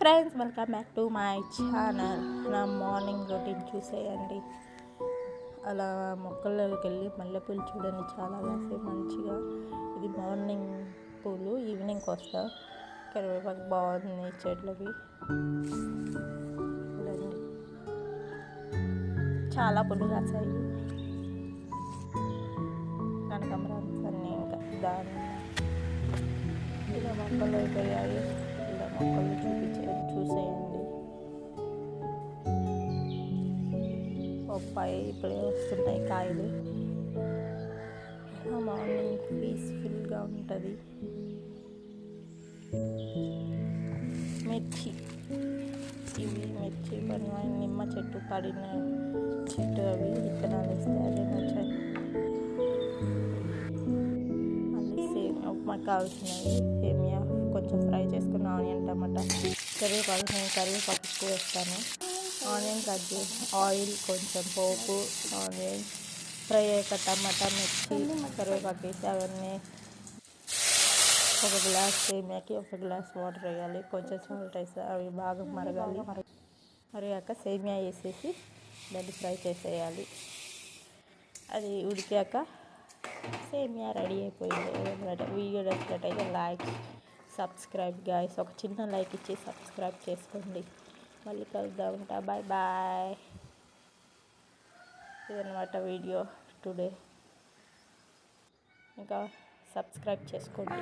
Friends, welcome back to my channel. నా morning routine చూసేయండి. అలా మొక్కల్లోకి వెళ్ళి మల్లెపూలు చూడండి, చాలా కాసే మంచిగా. ఇది మార్నింగ్ పూలు, ఈవినింగ్కి వస్తా. కరివేపాకు బాగుంది చెట్లకి చూడండి, చాలా పూలు కాసాయి. కనకాంబరాలు అన్నీ ఇంకా దాని ఇలా మొక్కలు అయిపోయాయి. ఇలా మొక్కలు చూసేయండి. బొప్పాయి ఇప్పుడే వస్తున్నాయి కాయలు. మార్నింగ్ పీస్ఫుల్గా ఉంటుంది. మిర్చి, ఇవి మిర్చి పడిన నిమ్మ చెట్టు, పడిన చెట్టు, అవి విత్తనాలు ఇస్తే అదే వచ్చాయి. ఉప్మాకు కావాల్సినవి సేమియా కొంచెం ఫ్రై చేసుకున్న ఆనియన్, టమాటా, కరివేపాకు. నేను కరివేపాకు ఎక్కువ వేస్తాను. ఆనియన్ కట్ చేసి, ఆయిల్, కొంచెం పోపు, ఆనియన్ ఫ్రై అయ్యాక టమాటా, మిర్చి, కరివేపాకు వేసి అవన్నీ ఒక గ్లాస్ సేమియాకి ఒక గ్లాస్ వాటర్ వేయాలి. కొంచెం సాల్ట్ వేసి అవి బాగా మరగాలి. మరిగాక సేమియా వేసేసి దాన్ని ఫ్రై చేసేయాలి. అది ఉడికాక సేమియా రెడీ అయిపోయింది. వీడియో నచ్చినట్టయితే లైక్, సబ్స్క్రైబ్ గాయ్స్. ఒక చిన్న లైక్ ఇచ్చి సబ్స్క్రైబ్ చేసుకోండి. మళ్ళీ కలుద్దాం. ఉంటా, బాయ్ బాయ్. ఇదన్నమాట వీడియో టుడే. ఇంకా సబ్స్క్రైబ్ చేసుకోండి.